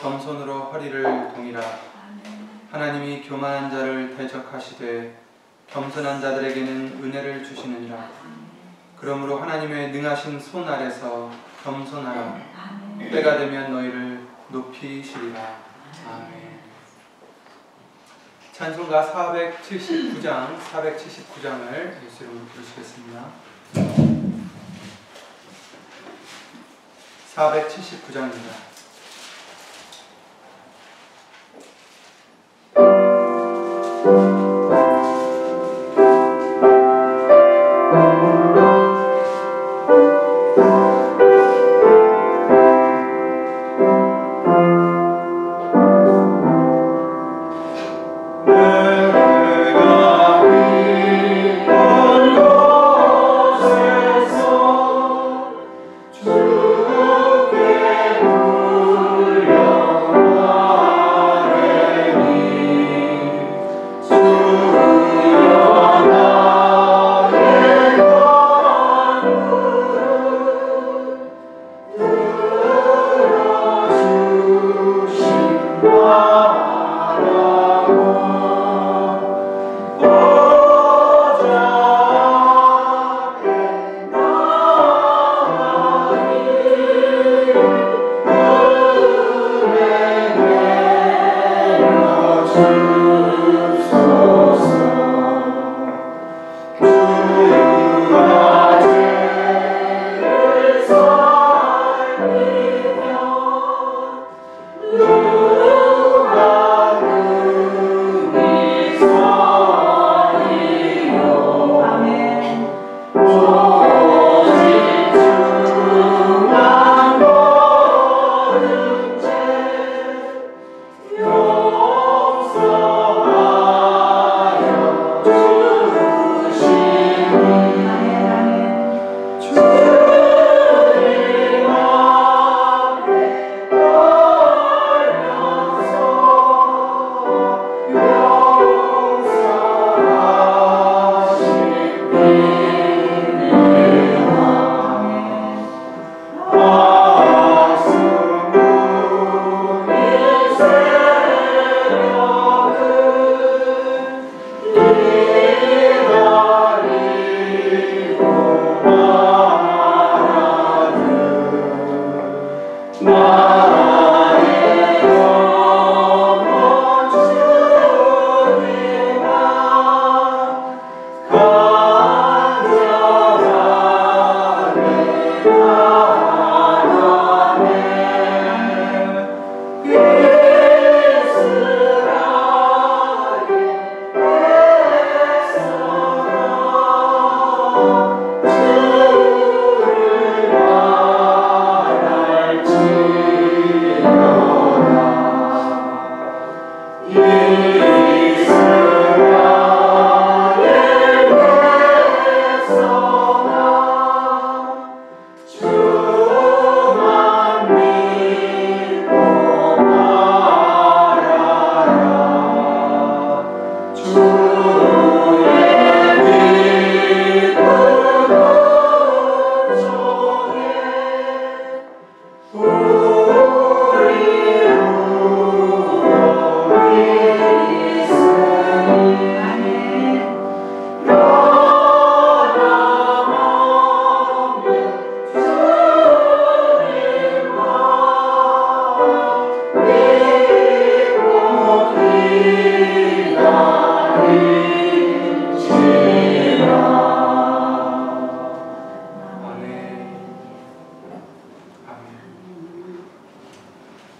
겸손으로 허리를 동이라. 하나님이 교만한 자를 대적하시되 겸손한 자들에게는 은혜를 주시느니라. 그러므로 하나님의 능하신 손 아래서 겸손하라. 때가 되면 너희를 높이시리라. 아멘. 찬송가 479장을 예수 이름으로 부르시겠습니다. 479장입니다.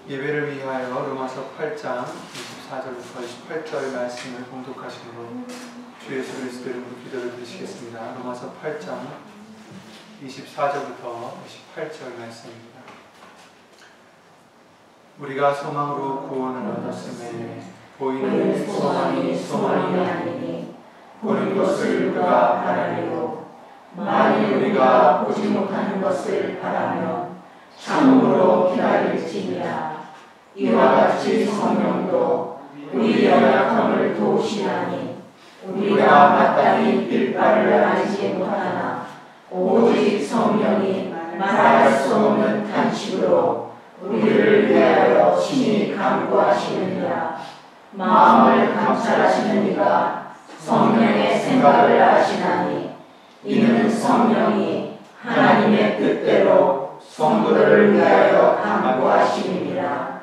예배를 위하여 로마서 8장 24절부터 28절 말씀을 봉독하시므로 주 예수 그리스도 이름으로 기도를 드리시겠습니다. 로마서 8장 24절부터 28절 말씀입니다. 우리가 소망으로 구원을 얻었음에 보이는 소망이 소망이 아니니 보는 것을 그가 바라리요 만일 우리가 보지 못하는 것을 바라면 참으로 기다릴지니라. 이와 같이 성령도 우리 연약함을 도우시나니 우리가 마땅히 빌바를 알지 못하나 오직 성령이 말할 수 없는 탄식으로 우리를 위하여 친히 간구하시느니라. 마음을 감찰하시는 이가 성령의 생각을 아시나니 이는 성령이 하나님의 뜻대로 성도를 위하여 간구하심이니라.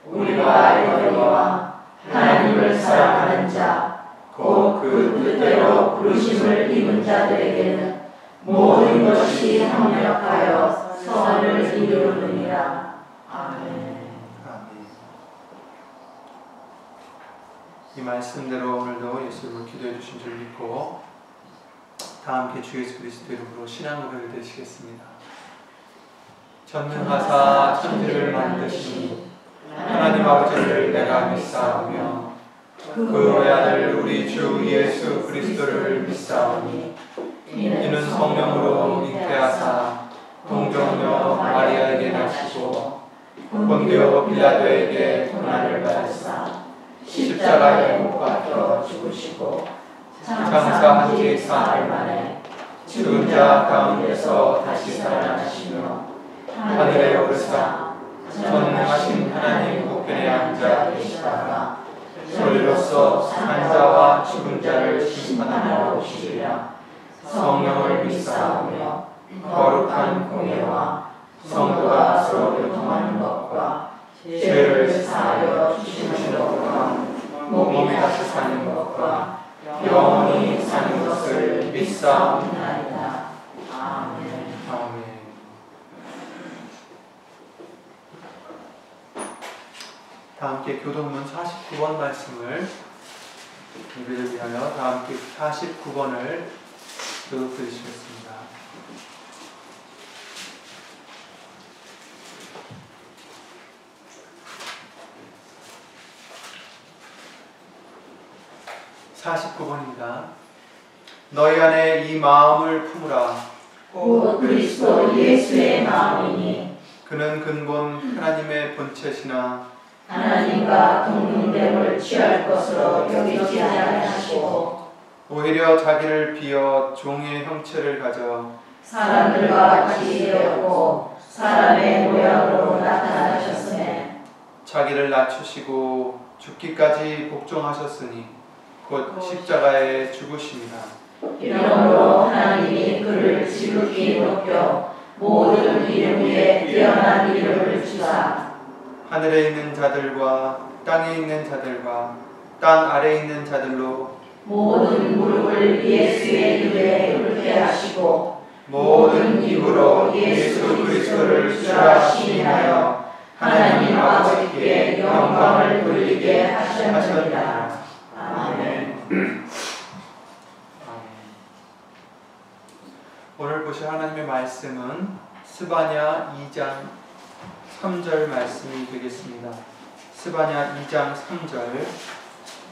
우리가 알거니와 하나님을 사랑하는 자 곧 그 뜻대로 부르심을 입은 자들에게는 모든 것이 협력하여 선을 이루느니라. 아멘. 이 말씀대로 오늘도 예수 이름으로 기도해 주신 줄 믿고 다 함께 주 예수 그리스도 이름으로 신앙 고백을 드리시겠습니다. 전능하사 천지를 만드시니 하나님 아버지를 내가 믿사오며 그 외아들 우리 주 예수 그리스도를 믿사오니 이는 성령으로 잉태하사 동정녀 마리아에게 나시고 본디오 빌라도에게 고난을 받으사 십자가에 못 박혀 죽으시고 장사한 지 사흘 만에 죽은 자 가운데서 다시 살아나시며 하늘에 오르사 전능하신 하나님 우편에 앉아 계시다가 저리로서 산 자와 죽은 자를 심판하러 오시리라. 성령을 믿사오며 거룩한 공예와 성도가 서로 교통하는 것과 죄를 사하여 주시는 것과 몸이 다시 사는 것과 영원히 사는 것을 믿사옵나이다. 아멘. 아멘. 다 함께 교동문 49번 말씀을 예배를 위하여 다 함께 49번을 교독드리시겠습니다. (49번입니다) 너희 안에 이 마음을 품으라. 곧 그리스도 예수의 마음이니 그는 근본 하나님의 본체시나 하나님과 동등됨을 취할 것으로 여기지 아니하시고 오히려 자기를 비어 종의 형체를 가져 사람들과 같이 되었고 사람의 모양으로 나타나셨으며 자기를 낮추시고 죽기까지 복종하셨으니 곧 십자가에 죽으심이라. 이러므로 하나님이 그를 지극히 높여 모든 이름 위에 뛰어난 이름을 주사 하늘에 있는 자들과 땅에 있는 자들과 땅 아래에 있는 자들로 모든 무릎을 예수의 이름에 꿇게 하시고 모든 입으로 예수 그리스도를 주라 시인하여 하나님 아버지께 영광을 돌리게 하셨느니라. 아멘. 오늘 보실 하나님의 말씀은 스바냐 2장 3절 말씀이 되겠습니다. 스바냐 2장 3절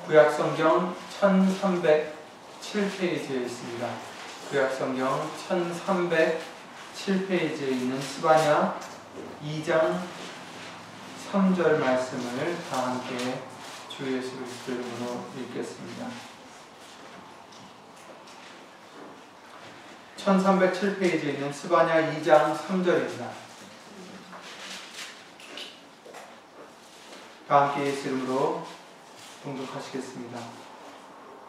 구약성경 1307페이지에 있습니다. 구약성경 1307페이지에 있는 스바냐 2장 3절 말씀을 다 함께 주 예수 그리스도 이름으로 읽겠습니다. 1307페이지에 있는 스바냐 2장 3절입니다. 다 함께 예수 이름으로 봉독하시겠습니다.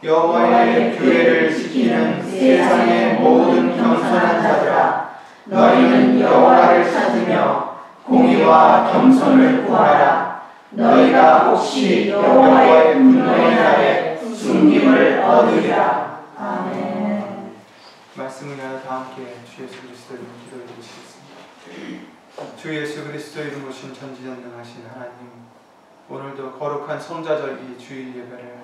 여호와의 교회를 지키는 세상의 모든 겸손한 자들아, 너희는 여호와를 찾으며 공의와 겸손을 구하라. 너희가 혹시 여호와의 분노의 날에 숨김을 얻으리라. 아멘. 말씀을 위하여 다 함께 주 예수 그리스도 이름으로 기도해 드리시겠습니다. 주 예수 그리스도 이름으로 오신 전지전능하신 하나님, 오늘도 거룩한 성자절 이 주일 예배를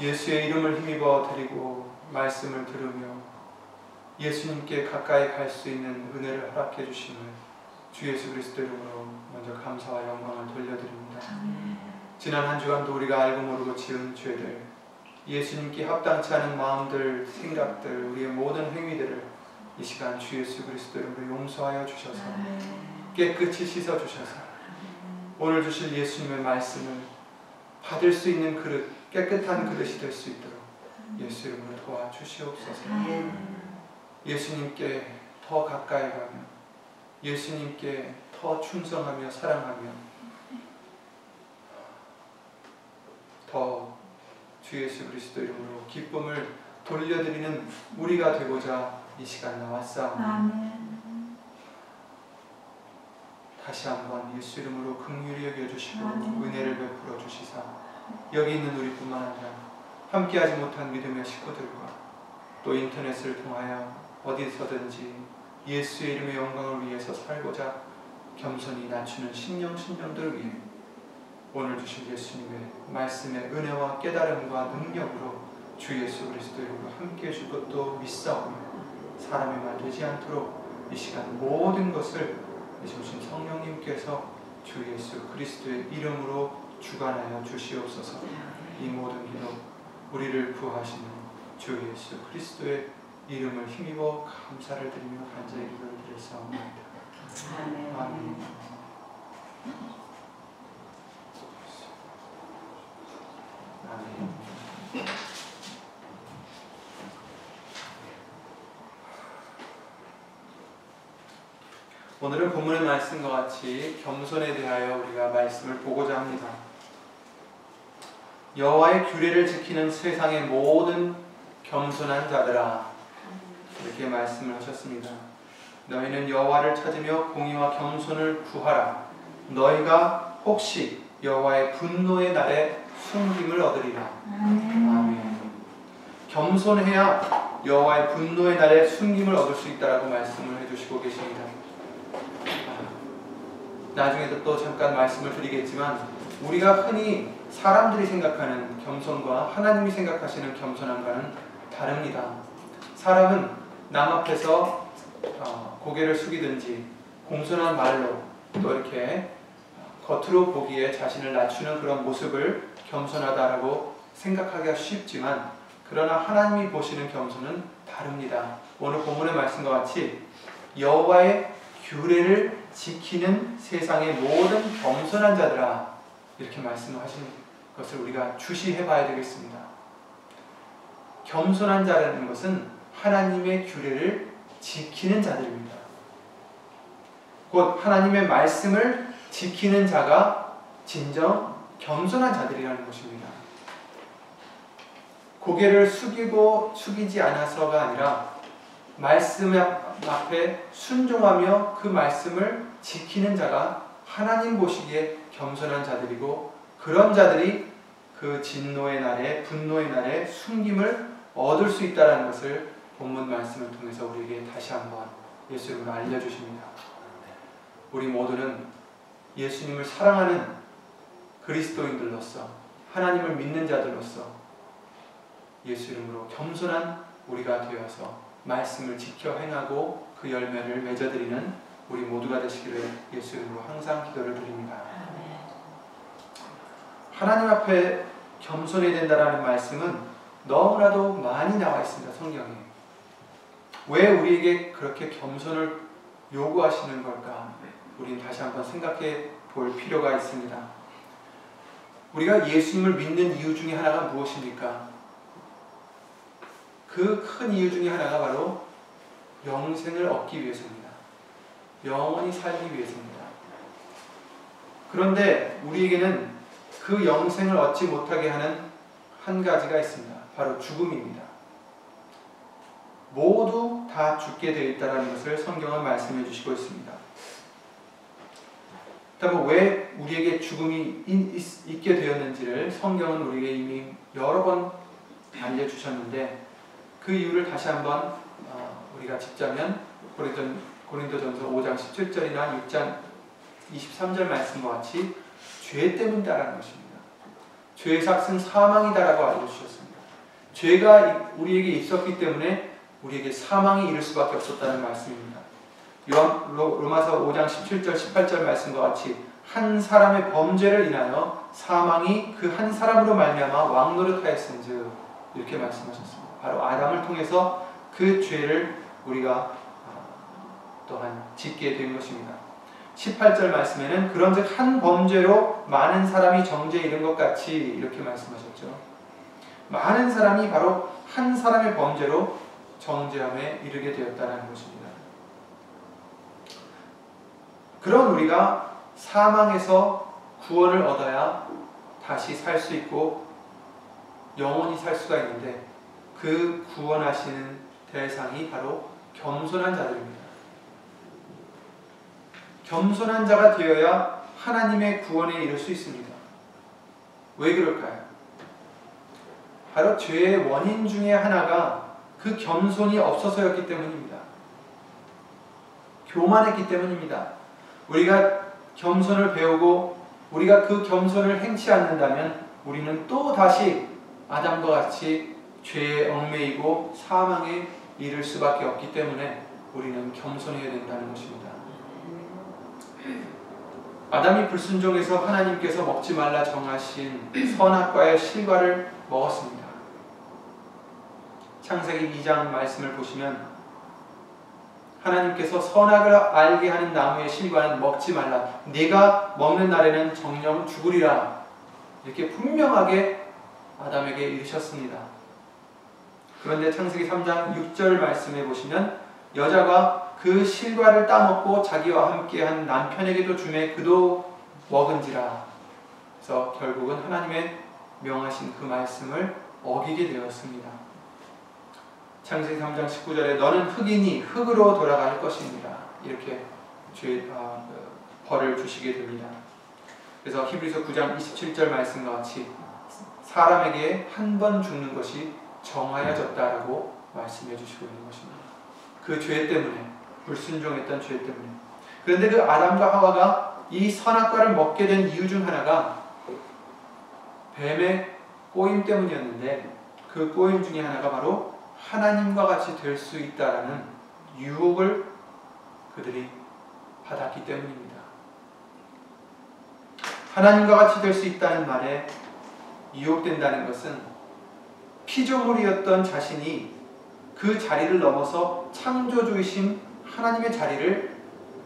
예수의 이름을 힘입어 드리고 말씀을 들으며 예수님께 가까이 갈 수 있는 은혜를 허락해 주심을 주 예수 그리스도 이름으로 먼저 감사와 영광을 돌려드립니다. 지난 한 주간도 우리가 알고 모르고 지은 죄들, 예수님께 합당치 않은 마음들, 생각들, 우리의 모든 행위들을 이 시간 주 예수 그리스도 이름으로 용서하여 주셔서 깨끗이 씻어 주셔서 오늘 주실 예수님의 말씀을 받을 수 있는 그릇, 깨끗한 그릇이 될 수 있도록 예수 이름으로 도와주시옵소서. 예수님께 더 가까이 가며 예수님께 더 충성하며 사랑하며 더 주 예수 그리스도 이름으로 기쁨을 돌려드리는 우리가 되고자 이 시간 나왔사오니 다시 한번 예수 이름으로 긍휼히 여겨주시고 은혜를 베풀어 주시사 여기 있는 우리뿐만 아니라 함께하지 못한 믿음의 식구들과 또 인터넷을 통하여 어디서든지 예수의 이름의 영광을 위해서 살고자 겸손히 낮추는 신령들을 위해 오늘 주신 예수님의 말씀의 은혜와 깨달음과 능력으로 주 예수 그리스도 이름으로 함께해 줄 것도 믿사오며 사람의 말 되지 않도록 이 시간 모든 것을 주신 성령님께서 주 예수 그리스도의 이름으로 주관하여 주시옵소서. 이 모든 기도 우리를 구하시는 주 예수 그리스도의 이름을 힘입어 감사를 드리며 간절히 기도를 드렸사옵나이다. 아멘. 오늘은 본문의 말씀과 같이 겸손에 대하여 우리가 말씀을 보고자 합니다. 여호와의 규례를 지키는 세상의 모든 겸손한 자들아, 이렇게 말씀을 하셨습니다. 너희는 여호와를 찾으며 공의와 겸손을 구하라. 너희가 혹시 여호와의 분노의 날에 숨김을 얻으리라. 아멘. 겸손해야 여호와의 분노의 날에 숨김을 얻을 수 있다라고 말씀을 해주시고 계십니다. 나중에도 또 잠깐 말씀을 드리겠지만 우리가 흔히 사람들이 생각하는 겸손과 하나님이 생각하시는 겸손함과는 다릅니다. 사람은 남 앞에서 고개를 숙이든지 공손한 말로 또 이렇게 겉으로 보기에 자신을 낮추는 그런 모습을 겸손하다라고 생각하기가 쉽지만 그러나 하나님이 보시는 겸손은 다릅니다. 오늘 본문의 말씀과 같이 여호와의 규례를 지키는 세상의 모든 겸손한 자들아, 이렇게 말씀을 하신 것을 우리가 주시해 봐야 되겠습니다. 겸손한 자라는 것은 하나님의 규례를 지키는 자들입니다. 곧 하나님의 말씀을 지키는 자가 진정 겸손한 자들이라는 것입니다. 고개를 숙이지 않아서가 아니라 말씀 앞에 순종하며 그 말씀을 지키는 자가 하나님 보시기에 겸손한 자들이고, 그런 자들이 그 진노의 날에 분노의 날에 숨김을 얻을 수 있다는 것을 본문 말씀을 통해서 우리에게 다시 한번 예수 이름으로 알려주십니다. 우리 모두는 예수님을 사랑하는 그리스도인들로서 하나님을 믿는 자들로서 예수 이름으로 겸손한 우리가 되어서 말씀을 지켜 행하고 그 열매를 맺어드리는 우리 모두가 되시기를 예수 이름으로 항상 기도를 드립니다. 하나님 앞에 겸손해야 된다는 말씀은 너무나도 많이 나와 있습니다. 성경에. 왜 우리에게 그렇게 겸손을 요구하시는 걸까? 우리는 다시 한번 생각해 볼 필요가 있습니다. 우리가 예수님을 믿는 이유 중에 하나가 무엇입니까? 그 큰 이유 중에 하나가 바로 영생을 얻기 위해서입니다. 영원히 살기 위해서입니다. 그런데 우리에게는 그 영생을 얻지 못하게 하는 한 가지가 있습니다. 바로 죽음입니다. 모두 다 죽게 되어 있다는 것을 성경은 말씀해 주시고 있습니다. 그렇다면 왜 우리에게 죽음이 있게 되었는지를 성경은 우리에게 이미 여러 번 알려주셨는데, 그 이유를 다시 한번 우리가 짚자면 고린도전서 5장 17절이나 6장 23절 말씀과 같이 죄 때문이다라는 것입니다. 죄의 삭은 사망이다라고 알려주셨습니다. 죄가 우리에게 있었기 때문에 우리에게 사망이 이를 수밖에 없었다는 말씀입니다. 로마서 5장 17절 18절 말씀과 같이 한 사람의 범죄를 인하여 사망이 그 한 사람으로 말미암아 왕노릇하였은즉, 이렇게 말씀하셨습니다. 바로 아담을 통해서 그 죄를 우리가 또한 짓게 된 것입니다. 18절 말씀에는 그런즉 한 범죄로 많은 사람이 정죄에 이른 것 같이, 이렇게 말씀하셨죠. 많은 사람이 바로 한 사람의 범죄로 정죄함에 이르게 되었다는 것입니다. 그런 우리가 사망에서 구원을 얻어야 다시 살 수 있고 영원히 살 수가 있는데, 그 구원하시는 대상이 바로 겸손한 자들입니다. 겸손한 자가 되어야 하나님의 구원에 이를 수 있습니다. 왜 그럴까요? 바로 죄의 원인 중에 하나가 그 겸손이 없어서였기 때문입니다. 교만했기 때문입니다. 우리가 겸손을 배우고 우리가 그 겸손을 행치 않는다면 우리는 또 다시 아담과 같이 죄에 얽매이고 사망에 이를 수밖에 없기 때문에 우리는 겸손해야 된다는 것입니다. 아담이 불순종해서 하나님께서 먹지 말라 정하신 선악과의 실과를 먹었습니다. 창세기 2장 말씀을 보시면 하나님께서 선악을 알게 하는 나무의 실과는 먹지 말라, 네가 먹는 날에는 정녕 죽으리라, 이렇게 분명하게 아담에게 이르셨습니다. 그런데 창세기 3장 6절 말씀에 보시면 여자가 그 실과를 따먹고 자기와 함께한 남편에게도 주매 그도 먹은지라. 그래서 결국은 하나님의 명하신 그 말씀을 어기게 되었습니다. 창세기 3장 19절에 너는 흙이니 흙으로 돌아갈 것입니다, 이렇게 벌을 주시게 됩니다. 그래서 히브리서 9장 27절 말씀과 같이 사람에게 한 번 죽는 것이 정하여졌다라고 말씀해 주시고 있는 것입니다. 그 죄 때문에, 불순종했던 죄 때문에. 그런데 그 아담과 하와가 이 선악과를 먹게 된 이유 중 하나가 뱀의 꼬임 때문이었는데, 그 꼬임 중에 하나가 바로 하나님과 같이 될 수 있다라는 유혹을 그들이 받았기 때문입니다. 하나님과 같이 될 수 있다는 말에 유혹된다는 것은 피조물이었던 자신이 그 자리를 넘어서 창조주이신 하나님의 자리를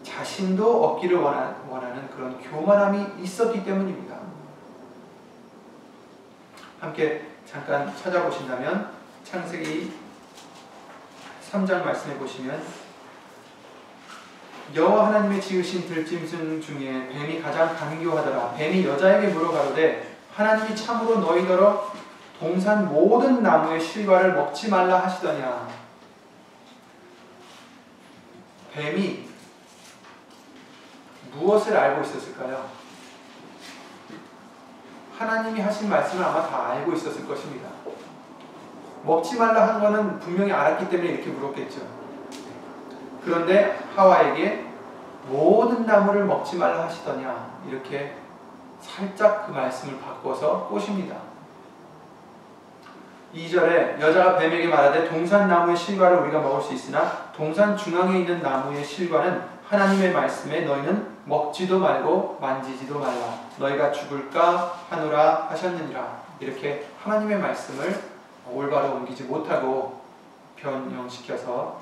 자신도 얻기를 원하는 그런 교만함이 있었기 때문입니다. 함께 잠깐 찾아보신다면 창세기 3장 말씀해 보시면 여호와 하나님의 지으신 들짐승 중에 뱀이 가장 간교하더라. 뱀이 여자에게 물어가로되 하나님이 참으로 너희더러 동산 모든 나무의 실과를 먹지 말라 하시더냐. 뱀이 무엇을 알고 있었을까요? 하나님이 하신 말씀을 아마 다 알고 있었을 것입니다. 먹지 말라 한 거는 분명히 알았기 때문에 이렇게 물었겠죠. 그런데 하와에게 모든 나무를 먹지 말라 하시더냐, 이렇게 살짝 그 말씀을 바꿔서 꼬십니다. 2절에 여자가 뱀에게 말하되 동산 나무의 실과를 우리가 먹을 수 있으나 동산 중앙에 있는 나무의 실과는 하나님의 말씀에 너희는 먹지도 말고 만지지도 말라, 너희가 죽을까 하노라 하셨느니라. 이렇게 하나님의 말씀을 올바로 옮기지 못하고 변형시켜서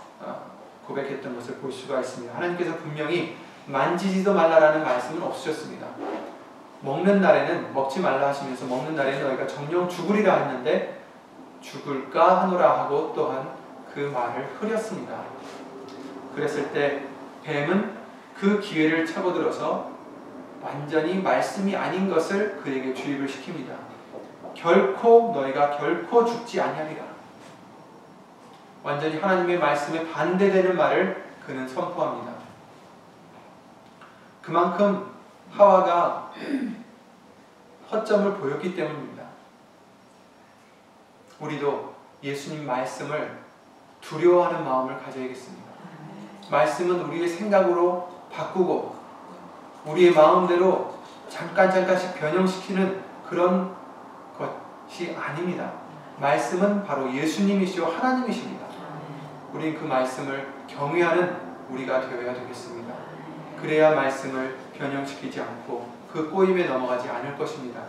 고백했던 것을 볼 수가 있습니다. 하나님께서 분명히 만지지도 말라라는 말씀은 없으셨습니다. 먹는 날에는 먹지 말라 하시면서 먹는 날에는 너희가 정녕 죽으리라 했는데 죽을까 하노라 하고 또한 그 말을 흐렸습니다. 그랬을 때 뱀은 그 기회를 차고들어서 완전히 말씀이 아닌 것을 그에게 주입을 시킵니다. 너희가 결코 죽지 아니하리라. 완전히 하나님의 말씀에 반대되는 말을 그는 선포합니다. 그만큼 하와가 허점을 보였기 때문입니다. 우리도 예수님 말씀을 두려워하는 마음을 가져야겠습니다. 말씀은 우리의 생각으로 바꾸고 우리의 마음대로 잠깐씩 변형시키는 그런 것이 아닙니다. 말씀은 바로 예수님이시오 하나님이십니다. 우리는 그 말씀을 경외하는 우리가 되어야 되겠습니다. 그래야 말씀을 변형시키지 않고 그 꼬임에 넘어가지 않을 것입니다.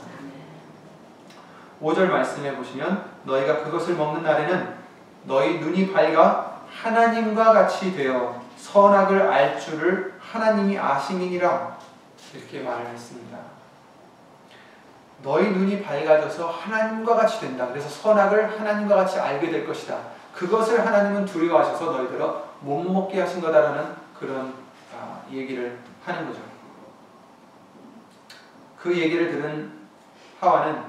5절 말씀해 보시면 너희가 그것을 먹는 날에는 너희 눈이 밝아 하나님과 같이 되어 선악을 알 줄을 하나님이 아심이니라, 이렇게 말을 했습니다. 너희 눈이 밝아져서 하나님과 같이 된다. 그래서 선악을 하나님과 같이 알게 될 것이다. 그것을 하나님은 두려워하셔서 너희들어 못 먹게 하신 거다라는 그런 얘기를 하는 거죠. 그 얘기를 들은 하와는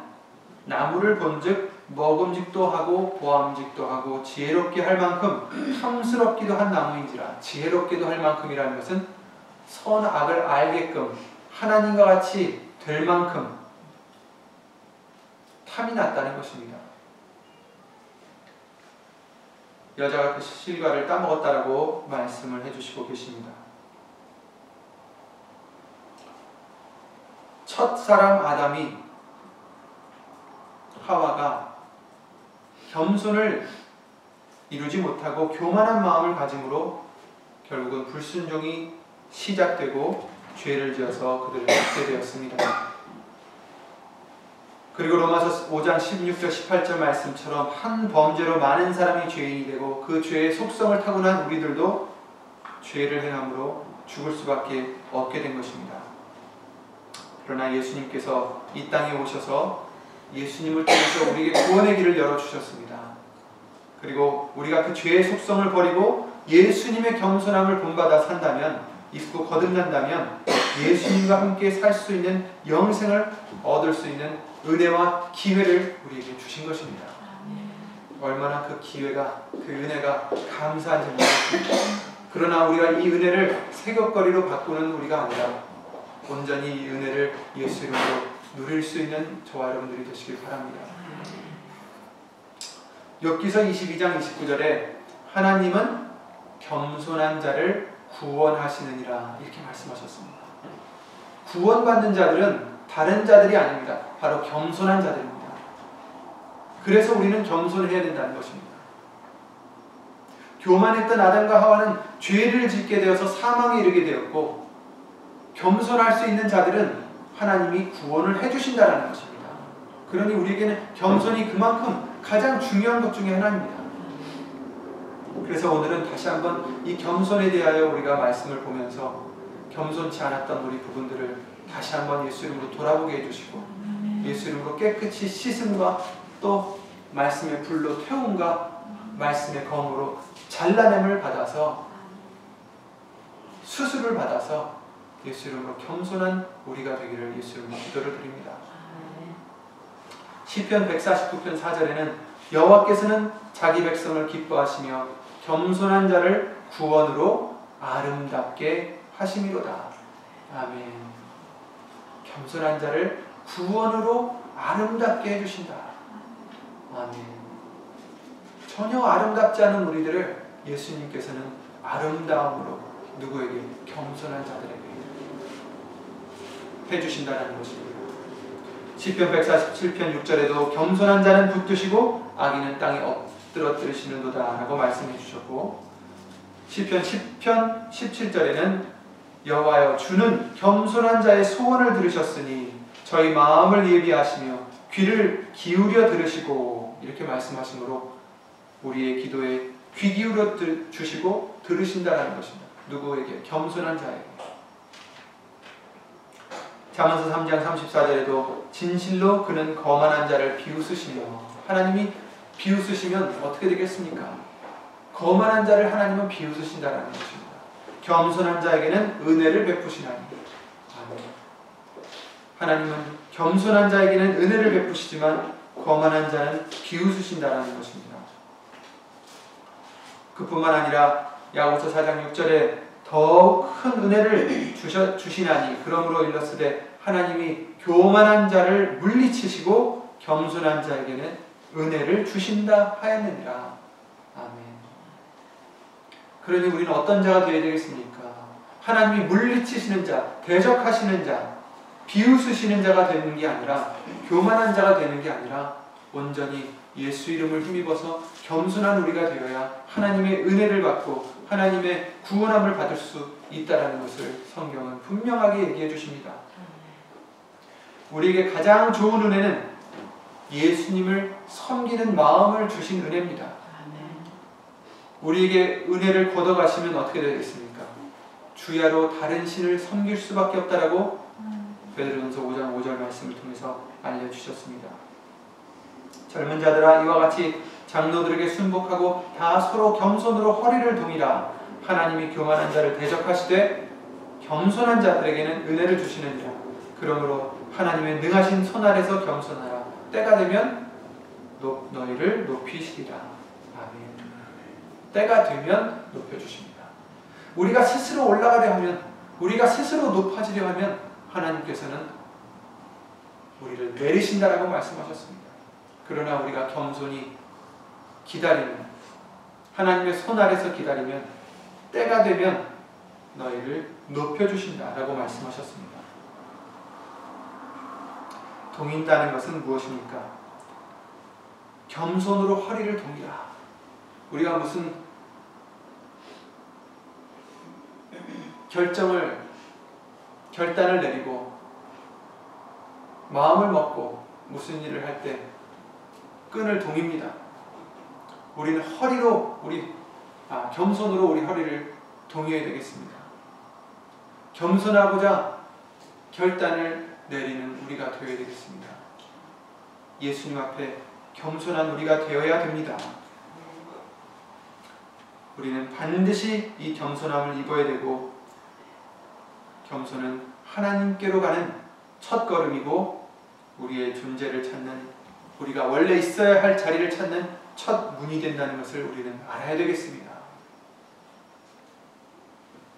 나무를 본즉 먹음직도 하고 보암직도 하고 지혜롭게 할 만큼 탐스럽기도 한 나무인지라. 지혜롭게도 할 만큼이라는 것은 선악을 알게끔 하나님과 같이 될 만큼 탐이 났다는 것입니다. 여자가 그 실과를 따먹었다라고 말씀을 해주시고 계십니다. 첫 사람 아담이, 하와가 겸손을 이루지 못하고 교만한 마음을 가짐으로 결국은 불순종이 시작되고 죄를 지어서 그들을 죽게 되었습니다. 그리고 로마서 5장 16절 18절 말씀처럼 한 범죄로 많은 사람이 죄인이 되고 그 죄의 속성을 타고난 우리들도 죄를 행함으로 죽을 수밖에 없게 된 것입니다. 그러나 예수님께서 이 땅에 오셔서 예수님을 통해서 우리에게 구원의 길을 열어주셨습니다. 그리고 우리가 그 죄의 속성을 버리고 예수님의 겸손함을 본받아 산다면, 입고 거듭난다면 예수님과 함께 살 수 있는 영생을 얻을 수 있는 은혜와 기회를 우리에게 주신 것입니다. 얼마나 그 기회가, 그 은혜가 감사한지 모르겠습니다. 그러나 우리가 이 은혜를 새벽거리로 바꾸는 우리가 아니라 온전히 이 은혜를 예수 이름으로 누릴 수 있는 저와 여러분들이 되시길 바랍니다. 욥기서 22장 29절에 하나님은 겸손한 자를 구원하시느니라 이렇게 말씀하셨습니다. 구원받는 자들은 다른 자들이 아닙니다. 바로 겸손한 자들입니다. 그래서 우리는 겸손해야 된다는 것입니다. 교만했던 아담과 하와는 죄를 짓게 되어서 사망에 이르게 되었고, 겸손할 수 있는 자들은 하나님이 구원을 해주신다는 것입니다. 그러니 우리에게는 겸손이 그만큼 가장 중요한 것 중에 하나입니다. 그래서 오늘은 다시 한번 이 겸손에 대하여 우리가 말씀을 보면서 겸손치 않았던 우리 부분들을 다시 한번 예수 이름으로 돌아보게 해주시고, 예수 이름으로 깨끗이 씻음과 또 말씀의 불로 태움과 말씀의 검으로 잘라냄을 받아서, 수술을 받아서 예수 이름으로 겸손한 우리가 되기를 예수 이름으로 기도를 드립니다. 시편 149편 4절에는 여호와께서는 자기 백성을 기뻐하시며 겸손한 자를 구원으로 아름답게 하심이로다. 아멘. 겸손한 자를 구원으로 아름답게 해주신다. 아멘. 전혀 아름답지 않은 우리들을 예수님께서는 아름다움으로 누구에게? 겸손한 자들에게 해주신다는 것입니다. 시편 147편 6절에도 겸손한 자는 붙드시고 악인은 땅에 엎드러뜨리시는도다 라고 말씀해 주셨고, 시편 10편 17절에는 여호와여 주는 겸손한 자의 소원을 들으셨으니 저희 마음을 예비하시며 귀를 기울여 들으시고 이렇게 말씀하시므로 우리의 기도에 귀 기울여 주시고 들으신다라는 것입니다. 누구에게? 겸손한 자에게. 잠언서 3장 34절에도 진실로 그는 거만한 자를 비웃으시며, 하나님이 비웃으시면 어떻게 되겠습니까? 거만한 자를 하나님은 비웃으신다라는 것입니다. 겸손한 자에게는 은혜를 베푸시나니. 하나님은 겸손한 자에게는 은혜를 베푸시지만 거만한 자는 비웃으신다라는 것입니다. 그뿐만 아니라 야고보서 4장 6절에 더욱 큰 은혜를 주시나니 그러므로 일렀으되 하나님이 교만한 자를 물리치시고 겸손한 자에게는 은혜를 주신다 하였느니라. 아멘. 그러니 우리는 어떤 자가 되어야 되겠습니까? 하나님이 물리치시는 자, 대적하시는 자, 비웃으시는 자가 되는 게 아니라, 교만한 자가 되는 게 아니라 온전히 예수 이름을 힘입어서 겸손한 우리가 되어야 하나님의 은혜를 받고 하나님의 구원함을 받을 수 있다는 것을 성경은 분명하게 얘기해 주십니다. 우리에게 가장 좋은 은혜는 예수님을 섬기는 마음을 주신 은혜입니다. 우리에게 은혜를 걷어가시면 어떻게 되겠습니까? 주야로 다른 신을 섬길 수밖에 없다라고 베드로전서 5장 5절 말씀을 통해서 알려주셨습니다. 젊은 자들아 이와 같이 장로들에게 순복하고 다 서로 겸손으로 허리를 동이라. 하나님이 교만한 자를 대적하시되 겸손한 자들에게는 은혜를 주시느니라. 그러므로 하나님의 능하신 손 아래서 겸손하라. 때가 되면 너희를 높이시리라. 아멘. 때가 되면 높여주십니다. 우리가 스스로 올라가려 하면, 우리가 스스로 높아지려 하면 하나님께서는 우리를 내리신다라고 말씀하셨습니다. 그러나 우리가 겸손히 기다리면, 하나님의 손 아래서 기다리면 때가 되면 너희를 높여주신다라고 말씀하셨습니다. 동인다는 것은 무엇입니까? 겸손으로 허리를 동이라. 우리가 무슨 결단을 내리고 마음을 먹고 무슨 일을 할 때 끈을 동입니다. 우리는 겸손으로 우리 허리를 동여야 되겠습니다. 겸손하고자 결단을 내리는 우리가 되어야 되겠습니다. 예수님 앞에 겸손한 우리가 되어야 됩니다. 우리는 반드시 이 겸손함을 입어야 되고, 겸손은 하나님께로 가는 첫걸음이고 우리의 존재를 찾는, 우리가 원래 있어야 할 자리를 찾는 첫 문이 된다는 것을 우리는 알아야 되겠습니다.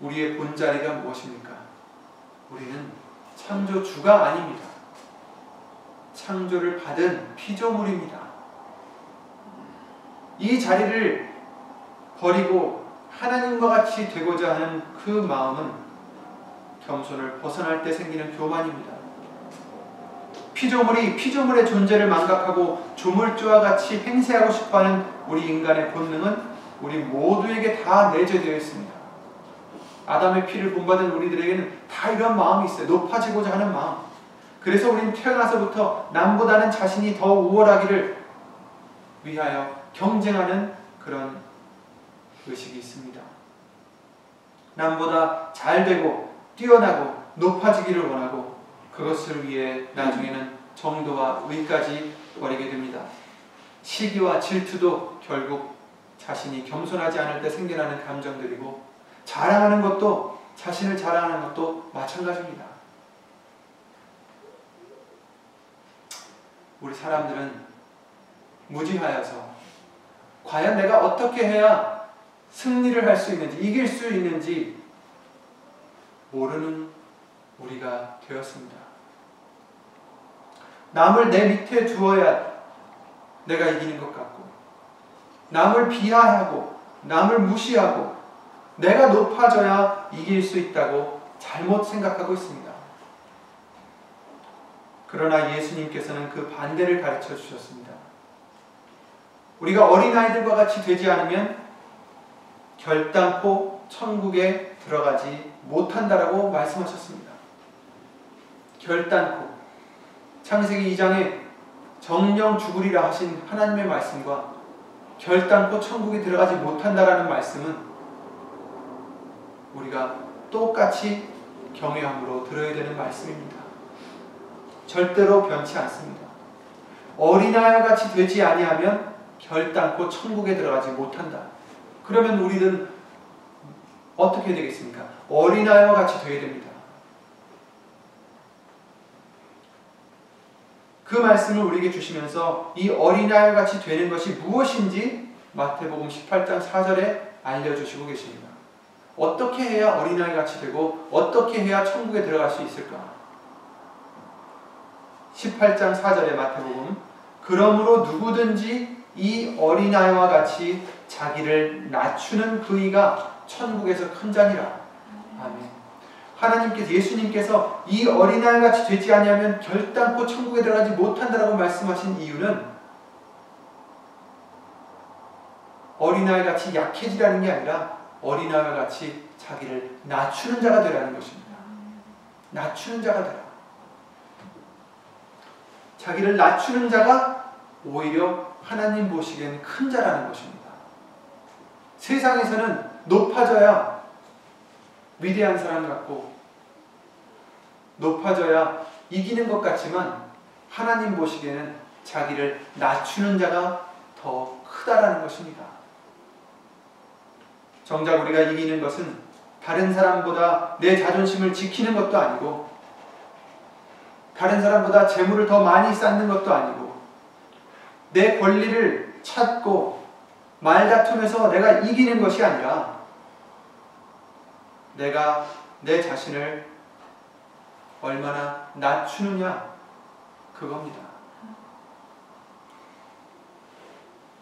우리의 본자리가 무엇입니까? 우리는 창조주가 아닙니다. 창조를 받은 피조물입니다. 이 자리를 버리고 하나님과 같이 되고자 하는 그 마음은 겸손을 벗어날 때 생기는 교만입니다. 피조물이 피조물의 존재를 망각하고 조물주와 같이 행세하고 싶어하는 우리 인간의 본능은 우리 모두에게 다 내재되어 있습니다. 아담의 피를 본받은 우리들에게는 다 이런 마음이 있어요. 높아지고자 하는 마음. 그래서 우리는 태어나서부터 남보다는 자신이 더 우월하기를 위하여 경쟁하는 그런 의식이 있습니다. 남보다 잘되고 뛰어나고 높아지기를 원하고, 그것을 위해 나중에는 정도와 의까지 버리게 됩니다. 시기와 질투도 결국 자신이 겸손하지 않을 때 생겨나는 감정들이고, 자랑하는 것도, 자신을 자랑하는 것도 마찬가지입니다. 우리 사람들은 무지하여서 과연 내가 어떻게 해야 승리를 할 수 있는지, 이길 수 있는지 모르는 우리가 되었습니다. 남을 내 밑에 두어야 내가 이기는 것 같고, 남을 비하하고 남을 무시하고 내가 높아져야 이길 수 있다고 잘못 생각하고 있습니다. 그러나 예수님께서는 그 반대를 가르쳐 주셨습니다. 우리가 어린아이들과 같이 되지 않으면 결단코 천국에 들어가지 못한다라고 말씀하셨습니다. 결단코. 창세기 2장에 정령 죽으리라 하신 하나님의 말씀과 결단코 천국에 들어가지 못한다라는 말씀은 우리가 똑같이 경외함으로 들어야 되는 말씀입니다. 절대로 변치 않습니다. 어린아이와 같이 되지 아니하면 결단코 천국에 들어가지 못한다. 그러면 우리는 어떻게 되겠습니까? 어린아이와 같이 되어야 됩니다. 그 말씀을 우리에게 주시면서 이 어린아이와 같이 되는 것이 무엇인지 마태복음 18장 4절에 알려주시고 계십니다. 어떻게 해야 어린아이 같이 되고 어떻게 해야 천국에 들어갈 수 있을까? 18장 4절에 마태복음, 그러므로 누구든지 이 어린아이와 같이 자기를 낮추는 그이가 천국에서 큰 자니라. 아멘. 하나님께서, 예수님께서 이 어린아이 같이 되지 아니하면 결단코 천국에 들어가지 못한다라고 말씀하신 이유는 어린아이 같이 약해지라는 게 아니라 어린아이와 같이 자기를 낮추는 자가 되라는 것입니다. 낮추는 자가 되라. 자기를 낮추는 자가 오히려 하나님 보시기에는 큰 자라는 것입니다. 세상에서는 높아져야 위대한 사람 같고 높아져야 이기는 것 같지만 하나님 보시기에는 자기를 낮추는 자가 더 크다라는 것입니다. 정작 우리가 이기는 것은 다른 사람보다 내 자존심을 지키는 것도 아니고 다른 사람보다 재물을 더 많이 쌓는 것도 아니고 내 권리를 찾고 말다툼에서 내가 이기는 것이 아니라 내가 내 자신을 얼마나 낮추느냐 그겁니다.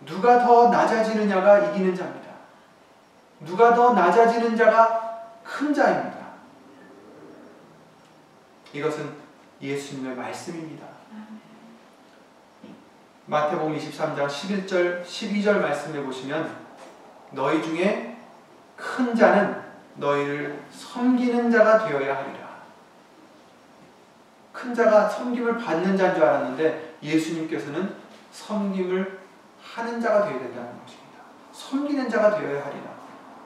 누가 더 낮아지느냐가 이기는 자입니다. 누가 더 낮아지는 자가 큰 자입니다. 이것은 예수님의 말씀입니다. 마태복음 23장 11절 12절 말씀에 보시면 너희 중에 큰 자는 너희를 섬기는 자가 되어야 하리라. 큰 자가 섬김을 받는 자인 줄 알았는데 예수님께서는 섬김을 하는 자가 되어야 된다는 것입니다. 섬기는 자가 되어야 하리라.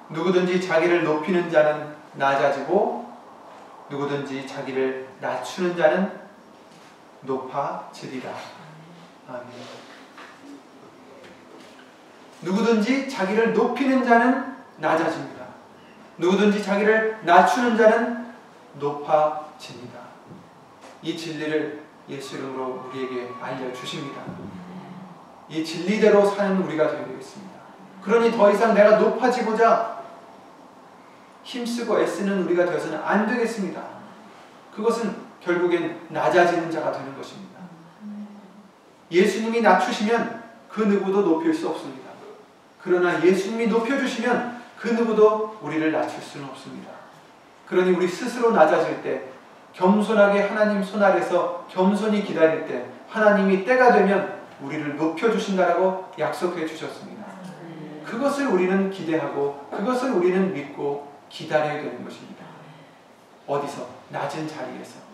누구든지 자기를 높이는 자는 낮아지고 누구든지 자기를 낮추는 자는 높아지리라. 아멘. 누구든지 자기를 높이는 자는 낮아집니다. 누구든지 자기를 낮추는 자는 높아집니다. 이 진리를 예수 이름으로 우리에게 알려주십니다. 이 진리대로 사는 우리가 되어야 되겠습니다. 그러니 더 이상 내가 높아지고자 힘쓰고 애쓰는 우리가 되어서는 안 되겠습니다. 그것은 결국엔 낮아지는 자가 되는 것입니다. 예수님이 낮추시면 그 누구도 높일 수 없습니다. 그러나 예수님이 높여주시면 그 누구도 우리를 낮출 수는 없습니다. 그러니 우리 스스로 낮아질 때 겸손하게 하나님 손 아래서 겸손히 기다릴 때 하나님이 때가 되면 우리를 높여주신다라고 약속해 주셨습니다. 그것을 우리는 기대하고 그것을 우리는 믿고 기다려야 되는 것입니다. 어디서? 낮은 자리에서.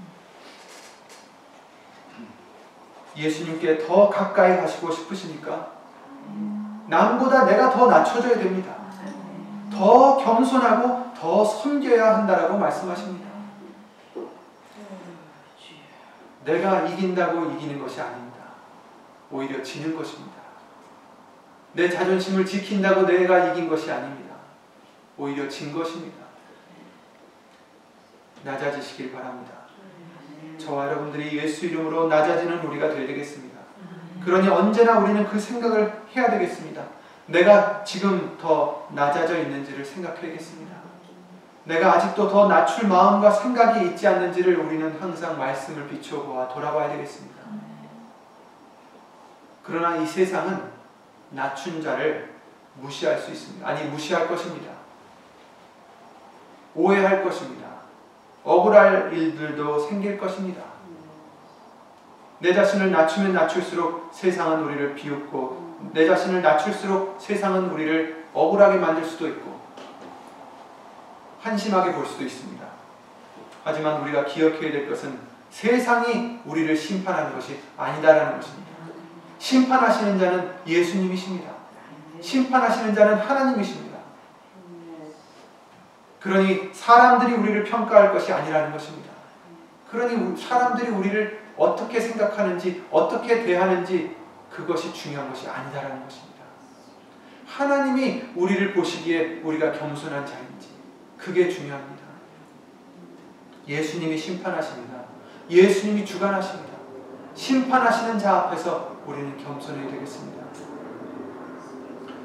예수님께 더 가까이 가시고 싶으십니까? 남보다 내가 더 낮춰져야 됩니다. 더 겸손하고 더 섬겨야 한다라고 말씀하십니다. 내가 이긴다고 이기는 것이 아닙니다. 오히려 지는 것입니다. 내 자존심을 지킨다고 내가 이긴 것이 아닙니다. 오히려 진 것입니다. 낮아지시길 바랍니다. 저와 여러분들이 예수 이름으로 낮아지는 우리가 되어야 되겠습니다. 그러니 언제나 우리는 그 생각을 해야 되겠습니다. 내가 지금 더 낮아져 있는지를 생각해야겠습니다. 내가 아직도 더 낮출 마음과 생각이 있지 않는지를 우리는 항상 말씀을 비추어 돌아봐야 되겠습니다. 그러나 이 세상은 낮춘 자를 무시할 수 있습니다. 아니, 무시할 것입니다. 오해할 것입니다. 억울할 일들도 생길 것입니다. 내 자신을 낮추면 낮출수록 세상은 우리를 비웃고 내 자신을 낮출수록 세상은 우리를 억울하게 만들 수도 있고 한심하게 볼 수도 있습니다. 하지만 우리가 기억해야 될 것은 세상이 우리를 심판하는 것이 아니다라는 것입니다. 심판하시는 자는 예수님이십니다. 심판하시는 자는 하나님이십니다. 그러니 사람들이 우리를 평가할 것이 아니라는 것입니다. 그러니 사람들이 우리를 어떻게 생각하는지 어떻게 대하는지 그것이 중요한 것이 아니다라는 것입니다. 하나님이 우리를 보시기에 우리가 겸손한 자인지 그게 중요합니다. 예수님이 심판하십니다. 예수님이 주관하십니다. 심판하시는 자 앞에서 우리는 겸손해야 되겠습니다.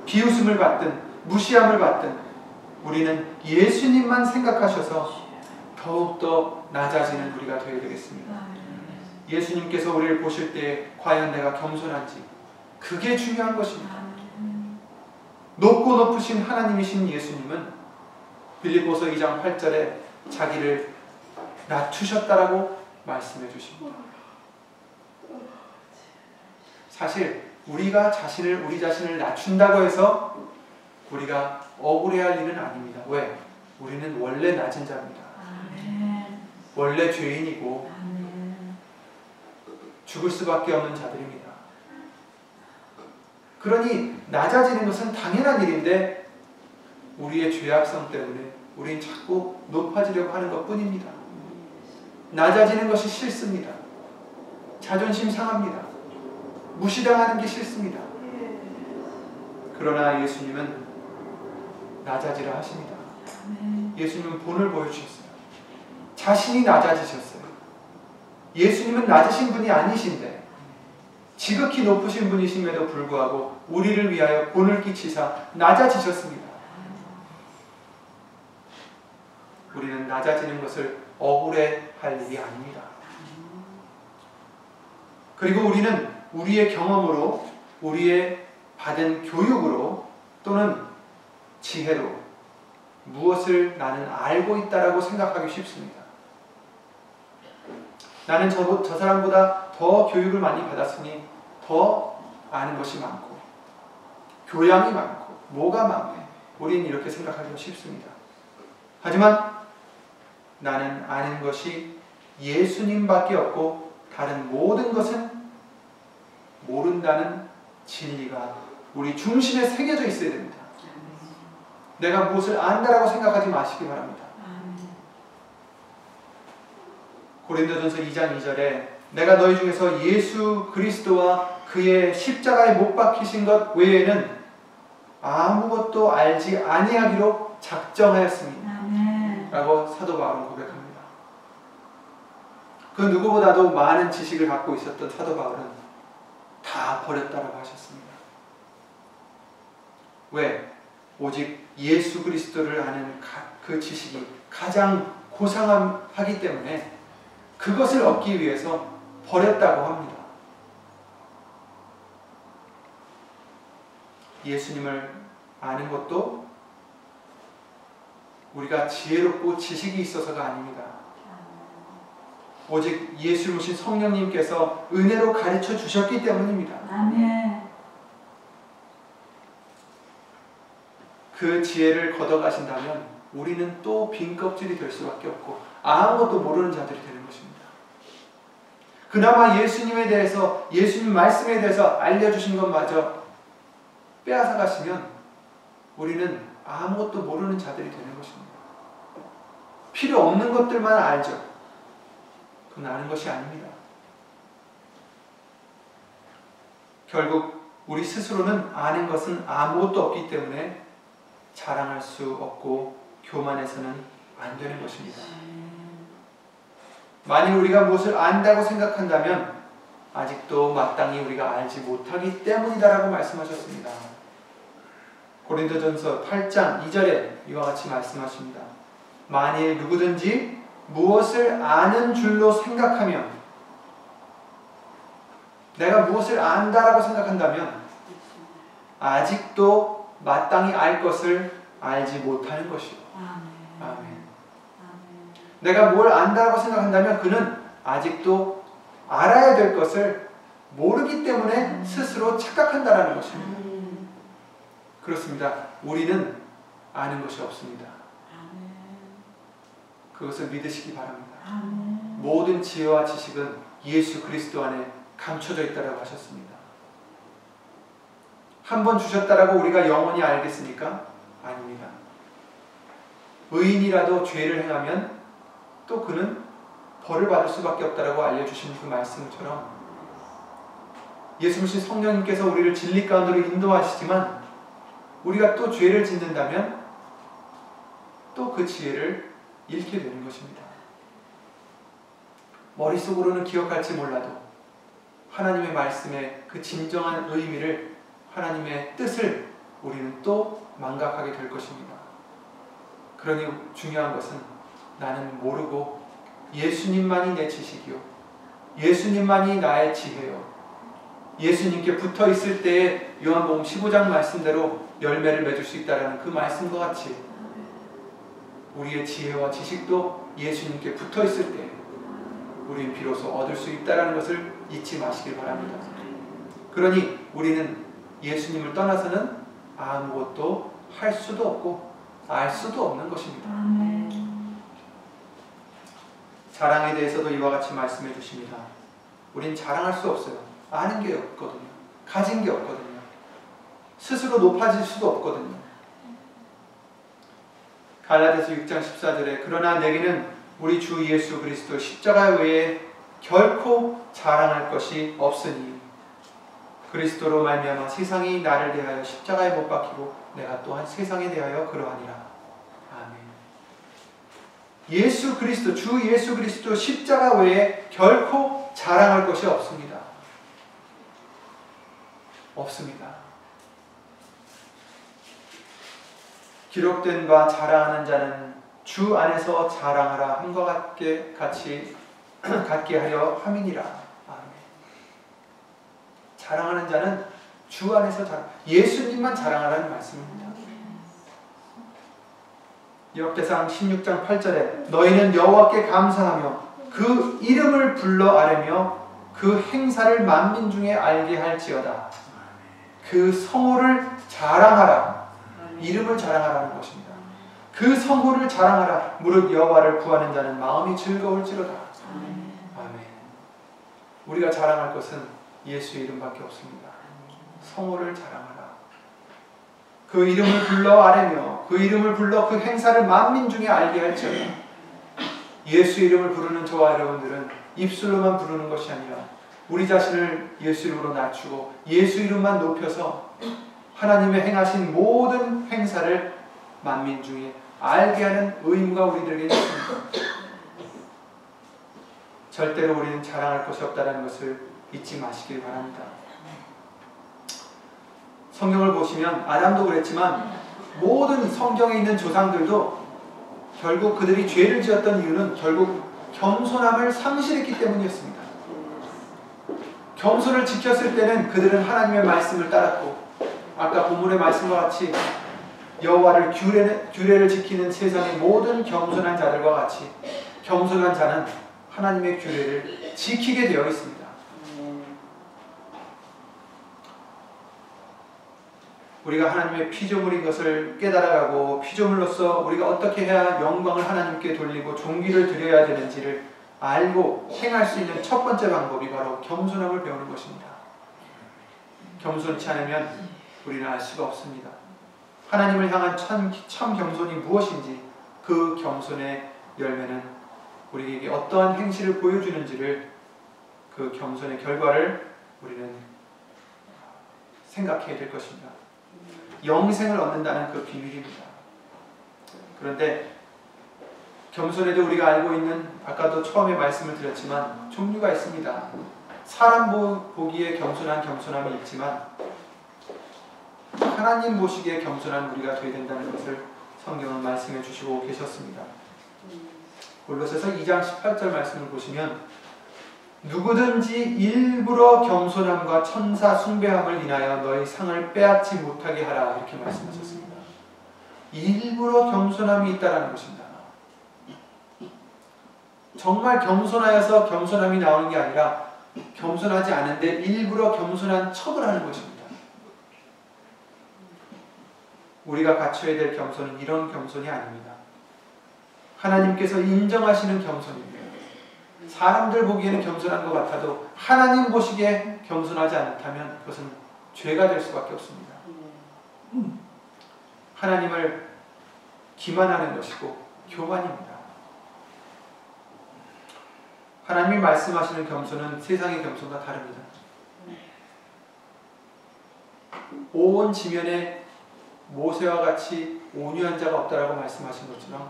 비웃음을 받든 무시함을 받든 우리는 예수님만 생각하셔서 더욱더 낮아지는 우리가 되어야 되겠습니다. 예수님께서 우리를 보실 때 과연 내가 겸손한지 그게 중요한 것입니다. 높고 높으신 하나님이신 예수님은 빌립보서 2장 8절에 자기를 낮추셨다라고 말씀해 주십니다. 사실 우리가 우리 자신을 낮춘다고 해서 우리가 억울해할 일은 아닙니다. 왜? 우리는 원래 낮은 자입니다. 원래 죄인이고 죽을 수밖에 없는 자들입니다. 그러니 낮아지는 것은 당연한 일인데 우리의 죄악성 때문에 우리는 자꾸 높아지려고 하는 것뿐입니다. 낮아지는 것이 싫습니다. 자존심 상합니다. 무시당하는 게 싫습니다. 그러나 예수님은 낮아지라 하십니다. 예수님은 본을 보여주셨어요. 자신이 낮아지셨어요. 예수님은 낮으신 분이 아니신데 지극히 높으신 분이심에도 불구하고 우리를 위하여 본을 끼치사 낮아지셨습니다. 우리는 낮아지는 것을 억울해할 일이 아닙니다. 그리고 우리는 우리의 경험으로, 우리의 받은 교육으로 또는 지혜로 무엇을 나는 알고 있다라고 생각하기 쉽습니다. 나는 저 사람보다 더 교육을 많이 받았으니 더 아는 것이 많고 교양이 많고 뭐가 많네. 우리는 이렇게 생각하기가 쉽습니다. 하지만 나는 아는 것이 예수님밖에 없고 다른 모든 것은 모른다는 진리가 우리 중심에 새겨져 있어야 됩니다. 내가 무엇을 안다라고 생각하지 마시기 바랍니다. 고린도전서 2장 2절에 내가 너희 중에서 예수 그리스도와 그의 십자가에 못 박히신 것 외에는 아무것도 알지 아니하기로 작정하였습니다. 라고 사도 바울은 고백합니다. 그 누구보다도 많은 지식을 갖고 있었던 사도 바울은 다 버렸다라고 하셨습니다. 왜? 오직 예수 그리스도를 아는 그 지식이 가장 고상하기 때문에 그것을 얻기 위해서 버렸다고 합니다. 예수님을 아는 것도 우리가 지혜롭고 지식이 있어서가 아닙니다. 오직 예수를 오신 성령님께서 은혜로 가르쳐 주셨기 때문입니다. 아멘. 그 지혜를 걷어가신다면 우리는 또 빈 껍질이 될 수밖에 없고 아무것도 모르는 자들이 되는 것입니다. 그나마 예수님에 대해서, 예수님 말씀에 대해서 알려주신 것마저 빼앗아 가시면 우리는 아무것도 모르는 자들이 되는 것입니다. 필요 없는 것들만 알죠. 그건 아는 것이 아닙니다. 결국 우리 스스로는 아는 것은 아무것도 없기 때문에 자랑할 수 없고 교만해서는 안 되는 것입니다. 만일 우리가 무엇을 안다고 생각한다면 아직도 마땅히 우리가 알지 못하기 때문이다라고 말씀하셨습니다. 고린도전서 8장 2절에 이와 같이 말씀하십니다. 만일 누구든지 무엇을 아는 줄로 생각하면, 내가 무엇을 안다라고 생각한다면 아직도 마땅히 알 것을 알지 못하는 것이요. 아멘. 내가 뭘 안다고 생각한다면 그는 아직도 알아야 될 것을 모르기 때문에 스스로 착각한다라는 것입니다. 그렇습니다. 우리는 아는 것이 없습니다. 그것을 믿으시기 바랍니다. 모든 지혜와 지식은 예수 그리스도 안에 감춰져 있다고 하셨습니다. 한 번 주셨다라고 우리가 영원히 알겠습니까? 아닙니다. 의인이라도 죄를 행하면 또 그는 벌을 받을 수밖에 없다라고 알려주신 그 말씀처럼 예수님 성령님께서 우리를 진리 가운데로 인도하시지만 우리가 또 죄를 짓는다면 또 그 지혜를 잃게 되는 것입니다. 머릿속으로는 기억할지 몰라도 하나님의 말씀의 그 진정한 의미를, 하나님의 뜻을 우리는 또 망각하게 될 것입니다. 그러니 중요한 것은 나는 모르고 예수님만이 내 지식이요, 예수님만이 나의 지혜요, 예수님께 붙어 있을 때에 요한복음 15장 말씀대로 열매를 맺을 수 있다는 그 말씀과 같이 우리의 지혜와 지식도 예수님께 붙어 있을 때 우리는 비로소 얻을 수 있다는 것을 잊지 마시길 바랍니다. 그러니 우리는 예수님을 떠나서는 아무것도 할 수도 없고 알 수도 없는 것입니다. 자랑에 대해서도 이와 같이 말씀해 주십니다. 우린 자랑할 수 없어요. 아는 게 없거든요. 가진 게 없거든요. 스스로 높아질 수도 없거든요. 갈라디아서 6장 14절에 그러나 내게는 우리 주 예수 그리스도 십자가 외에 결코 자랑할 것이 없으니 그리스도로 말미암아 세상이 나를 대하여 십자가에 못 박히고 내가 또한 세상에 대하여 그러하니라. 아멘. 예수 그리스도, 주 예수 그리스도 십자가 외에 결코 자랑할 것이 없습니다. 없습니다. 기록된 바 자랑하는 자는 주 안에서 자랑하라 함과 같게 갖게 하려 함이니라. 아멘. 자랑하는 자는 주 안에서 예수님만 자랑하라는 말씀입니다. 역대상 16장 8절에 너희는 여호와께 감사하며 그 이름을 불러 아뢰며 그 행사를 만민 중에 알게 할지어다. 그 성호를 자랑하라. 이름을 자랑하라는 것입니다. 그 성호를 자랑하라. 무릇 여호와를 구하는 자는 마음이 즐거울지로다. 아멘. 우리가 자랑할 것은 예수의 이름밖에 없습니다. 성호를 자랑하라. 그 이름을 불러 아뢰며 그 이름을 불러 그 행사를 만민 중에 알게 할지어다. 예수 이름을 부르는 저와 여러분들은 입술로만 부르는 것이 아니라 우리 자신을 예수 이름으로 낮추고 예수 이름만 높여서 하나님의 행하신 모든 행사를 만민 중에 알게 하는 의무가 우리들에게 있습니다. 절대로 우리는 자랑할 것이 없다는 것을 잊지 마시길 바랍니다. 성경을 보시면 아담도 그랬지만 모든 성경에 있는 조상들도 결국 그들이 죄를 지었던 이유는 결국 겸손함을 상실했기 때문이었습니다. 겸손을 지켰을 때는 그들은 하나님의 말씀을 따랐고 아까 본문의 말씀과 같이 여호와를 규례를 지키는 세상의 모든 겸손한 자들과 같이 겸손한 자는 하나님의 규례를 지키게 되어 있습니다. 우리가 하나님의 피조물인 것을 깨달아가고 피조물로서 우리가 어떻게 해야 영광을 하나님께 돌리고 존귀를 드려야 되는지를 알고 행할 수 있는 첫 번째 방법이 바로 겸손함을 배우는 것입니다. 겸손치 않으면 우리는 알 수가 없습니다. 하나님을 향한 참 겸손이 무엇인지 그 겸손의 열매는 우리에게 어떠한 행실을 보여주는지를 그 겸손의 결과를 우리는 생각해야 될 것입니다. 영생을 얻는다는 그 비밀입니다. 그런데 겸손에도 우리가 알고 있는 아까도 처음에 말씀을 드렸지만 종류가 있습니다. 사람 보기에 겸손함이 있지만 하나님 보시기에 겸손한 우리가 되어야 된다는 것을 성경은 말씀해 주시고 계셨습니다. 골로새서 2장 18절 말씀을 보시면 누구든지 일부러 겸손함과 천사 숭배함을 인하여 너희 상을 빼앗지 못하게 하라 이렇게 말씀하셨습니다. 일부러 겸손함이 있다는 것입니다. 정말 겸손하여서 겸손함이 나오는 게 아니라 겸손하지 않은데 일부러 겸손한 척을 하는 것입니다. 우리가 갖춰야 될 겸손은 이런 겸손이 아닙니다. 하나님께서 인정하시는 겸손입니다. 사람들 보기에는 겸손한 것 같아도 하나님 보시기에 겸손하지 않다면 그것은 죄가 될 수밖에 없습니다. 하나님을 기만하는 것이고 교만입니다. 하나님이 말씀하시는 겸손은 세상의 겸손과 다릅니다. 온 지면에 모세와 같이 온유한 자가 없다라고 말씀하신 것처럼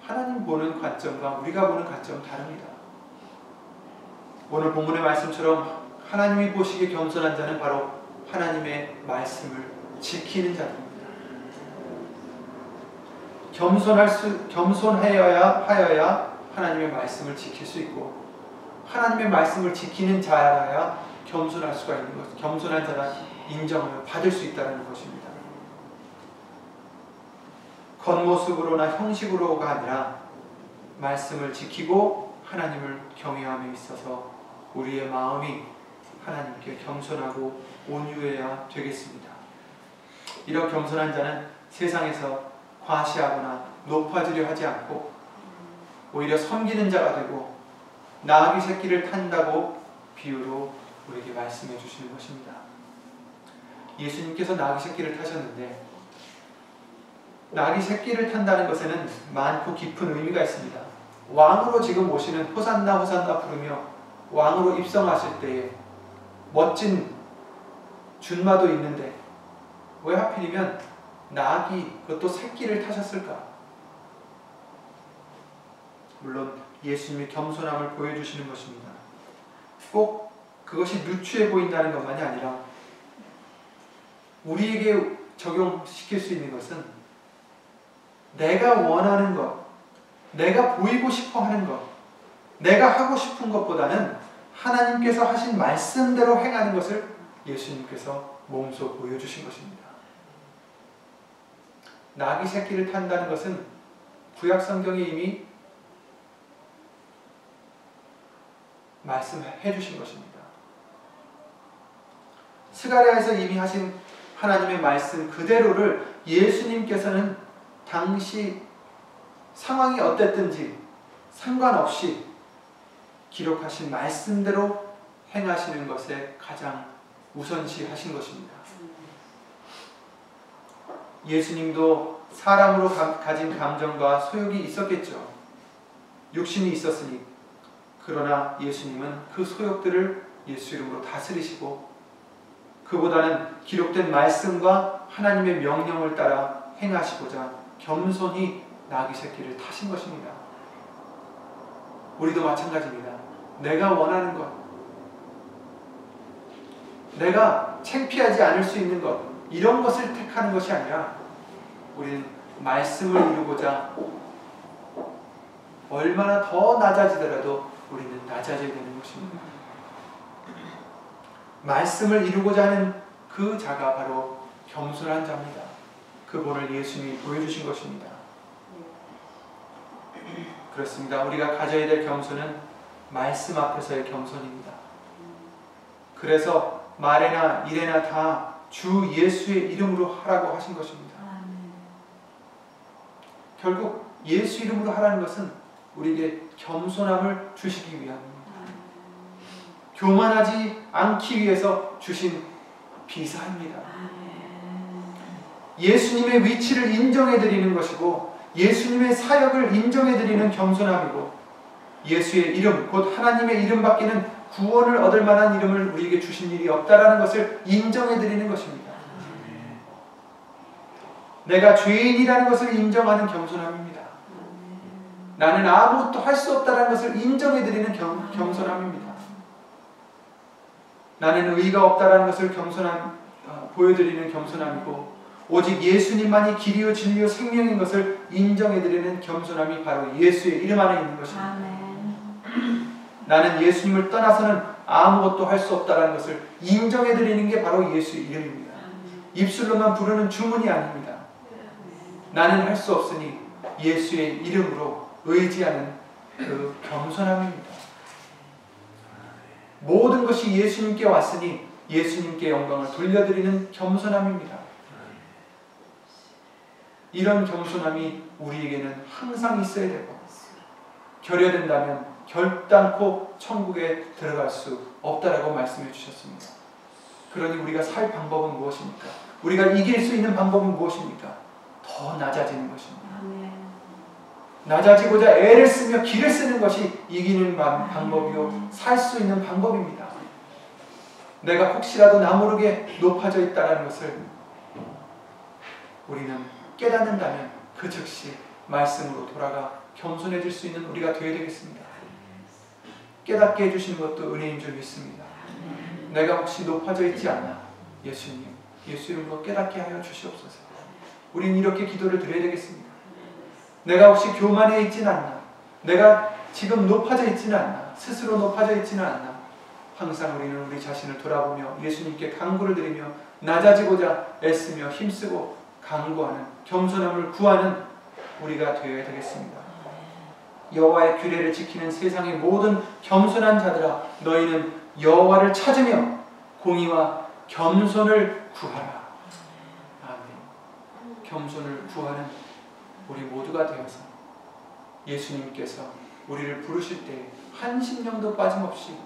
하나님 보는 관점과 우리가 보는 관점은 다릅니다. 오늘 본문의 말씀처럼 하나님이 보시기에 겸손한 자는 바로 하나님의 말씀을 지키는 자입니다. 겸손하여야 하나님의 말씀을 지킬 수 있고 하나님의 말씀을 지키는 자라야 겸손할 수가 있는 것, 겸손한 자라 인정을 받을 수 있다는 것입니다. 겉모습으로나 형식으로가 아니라 말씀을 지키고 하나님을 경외함에 있어서 우리의 마음이 하나님께 겸손하고 온유해야 되겠습니다. 이런 겸손한 자는 세상에서 과시하거나 높아지려 하지 않고 오히려 섬기는 자가 되고 나귀 새끼를 탄다고 비유로 우리에게 말씀해 주시는 것입니다. 예수님께서 나귀 새끼를 타셨는데 나귀 새끼를 탄다는 것에는 많고 깊은 의미가 있습니다. 왕으로 지금 오시는 호산나 호산나 부르며 왕으로 입성하실 때에 멋진 준마도 있는데 왜 하필이면 나귀 그것도 새끼를 타셨을까? 물론 예수님의 겸손함을 보여주시는 것입니다. 꼭 그것이 누추해 보인다는 것만이 아니라 우리에게 적용시킬 수 있는 것은 내가 원하는 것, 내가 보이고 싶어 하는 것, 내가 하고 싶은 것보다는 하나님께서 하신 말씀대로 행하는 것을 예수님께서 몸소 보여주신 것입니다. 나귀 새끼를 탄다는 것은 구약 성경에 이미 말씀해 주신 것입니다. 스가랴에서 이미 하신 하나님의 말씀 그대로를 예수님께서는 당시 상황이 어땠든지 상관없이 기록하신 말씀대로 행하시는 것에 가장 우선시하신 것입니다. 예수님도 사람으로 가진 감정과 소욕이 있었겠죠. 육신이 있었으니. 그러나 예수님은 그 소욕들을 예수 이름으로 다스리시고 그보다는 기록된 말씀과 하나님의 명령을 따라 행하시고자 겸손히 나귀 새끼를 타신 것입니다. 우리도 마찬가지입니다. 내가 원하는 것, 내가 창피하지 않을 수 있는 것, 이런 것을 택하는 것이 아니라 우리는 말씀을 이루고자 얼마나 더 낮아지더라도 우리는 낮아져야 되는 것입니다. 말씀을 이루고자 하는 그 자가 바로 겸손한 자입니다. 그 본을 예수님이 보여주신 것입니다. 그렇습니다. 우리가 가져야 될 겸손은 말씀 앞에서의 겸손입니다. 그래서 말에나 일에나 다 주 예수의 이름으로 하라고 하신 것입니다. 결국 예수 이름으로 하라는 것은 우리에게 겸손함을 주시기 위함입니다. 교만하지 않기 위해서 주신 비사입니다. 예수님의 위치를 인정해드리는 것이고 예수님의 사역을 인정해드리는 겸손함이고 예수의 이름, 곧 하나님의 이름밖에는 구원을 얻을 만한 이름을 우리에게 주신 일이 없다라는 것을 인정해드리는 것입니다. 내가 죄인이라는 것을 인정하는 겸손함입니다. 나는 아무것도 할 수 없다는 것을 인정해드리는 겸손함입니다. 나는 의가 없다는 것을 보여드리는 겸손함이고 오직 예수님만이 길이요 진리요 생명인 것을 인정해드리는 겸손함이 바로 예수의 이름 안에 있는 것입니다. 아멘. 나는 예수님을 떠나서는 아무것도 할 수 없다는 것을 인정해드리는 게 바로 예수의 이름입니다. 입술로만 부르는 주문이 아닙니다. 나는 할 수 없으니 예수의 이름으로 의지하는 그 겸손함입니다. 모든 것이 예수님께 왔으니 예수님께 영광을 돌려드리는 겸손함입니다. 이런 겸손함이 우리에게는 항상 있어야 되고 결여된다면 결단코 천국에 들어갈 수 없다라고 말씀해 주셨습니다. 그러니 우리가 살 방법은 무엇입니까? 우리가 이길 수 있는 방법은 무엇입니까? 더 낮아지는 것입니다. 낮아지고자 애를 쓰며 기를 쓰는 것이 이기는 방법이요 살 수 있는 방법입니다. 내가 혹시라도 나 모르게 높아져 있다는 것을 우리는 깨닫는다면 그 즉시 말씀으로 돌아가 겸손해질 수 있는 우리가 되어야 되겠습니다. 깨닫게 해주시는 것도 은혜인 줄 믿습니다. 내가 혹시 높아져 있지 않나? 예수님, 예수 이름으로 깨닫게 하여 주시옵소서. 우린 이렇게 기도를 드려야 되겠습니다. 내가 혹시 교만해 있지는 않나? 내가 지금 높아져 있지는 않나? 스스로 높아져 있지는 않나? 항상 우리는 우리 자신을 돌아보며 예수님께 간구를 드리며 낮아지고자 애쓰며 힘쓰고 간구하는 겸손함을 구하는 우리가 되어야 되겠습니다. 여호와의 규례를 지키는 세상의 모든 겸손한 자들아 너희는 여호와를 찾으며 공의와 겸손을 구하라. 아멘. 겸손을 구하는 우리 모두가 되어서 예수님께서 우리를 부르실 때 한 심령도 빠짐없이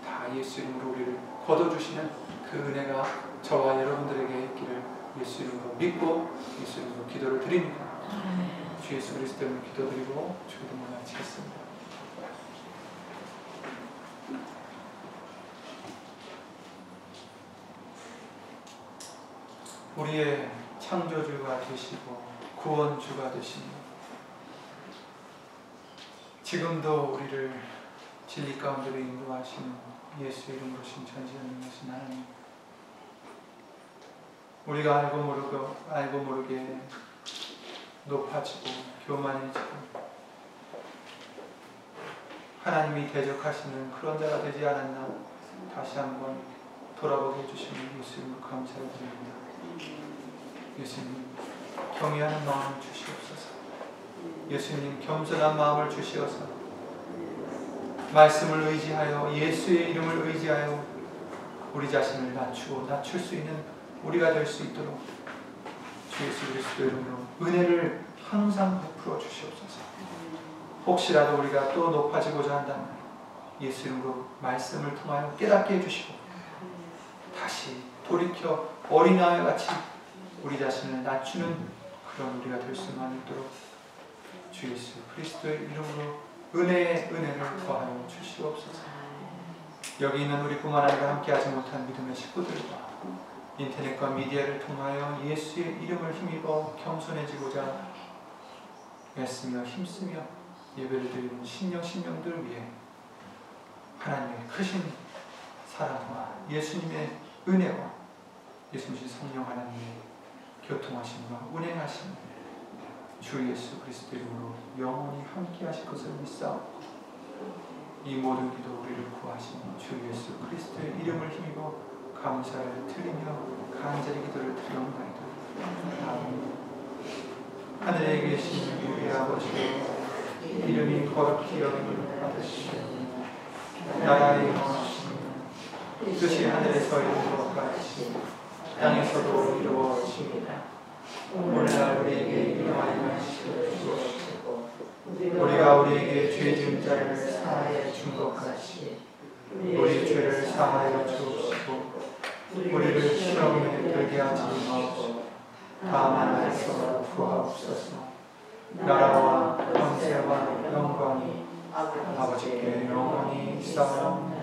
다 예수 이름으로 우리를 거둬주시는 그 은혜가 저와 여러분들에게 있기를 예수 이름으로 믿고 예수 이름으로 기도를 드립니다. 주 예수 그리스도 이름으로 기도드리고 주기도문 마치겠습니다. 우리의 창조주가 되시고 구원주가 되시니 지금도 우리를 진리 가운데로 인도하시는 예수의 이름으로 신천지하신 하나님, 우리가 알고 모르게 높아지고 교만해지고 하나님이 대적하시는 그런 자가 되지 않았나 다시 한번 돌아보게 해주시는 예수님을 감사를 드립니다. 예수님, 경외하는 마음을 주시옵소서. 예수님, 겸손한 마음을 주시어서 말씀을 의지하여 예수의 이름을 의지하여 우리 자신을 낮추고 낮출 수 있는 우리가 될 수 있도록 주 예수 그리스도 이름으로 은혜를 항상 베풀어 주시옵소서. 혹시라도 우리가 또 높아지고자 한다면 예수 이름으로 말씀을 통하여 깨닫게 해주시고 다시 돌이켜 어린아이 같이 우리 자신을 낮추는 그런 우리가 될 수만 있도록 주 예수 그리스도의 이름으로 은혜의 은혜를 더하여 주시옵소서. 여기 있는 우리 뿐만 아니라 함께하지 못한 믿음의 식구들과 인터넷과 미디어를 통하여 예수의 이름을 힘입어 겸손해지고자 애쓰며 힘쓰며 예배를 드리는 신령들 위해 하나님의 크신 사랑과 예수님의 은혜와 예수님 성령 하나님의 교통하심과 운행하심 주 예수 그리스도 이름으로 영원히 함께 하실 것을 믿사옵고 이 모든 기도 우리를 구하신 주 예수 그리스도의 이름을 힘입어 감사를 드리며 간절히 기도를 드리옵나이다. 아멘. 하늘에 계신 우리 아버지여, 이름이 거룩히 여김을 받으시옵소서. 나라의 임하시며 뜻이 하늘에서 이루어진 것 같이 땅에서도 이루어지이다. 오늘날 우리에게 일용할 양식을 주옵시고 우리가 우리에게 죄 지은 자를 사하여 준 것 같이 우리 죄를 사하여 주옵시고 우리를 시험에 들게 하지 마옵시고 다만 하나님께서 구하옵소서. 나라와 권세와 영광이 아버지께 영원히 있사옵나이다.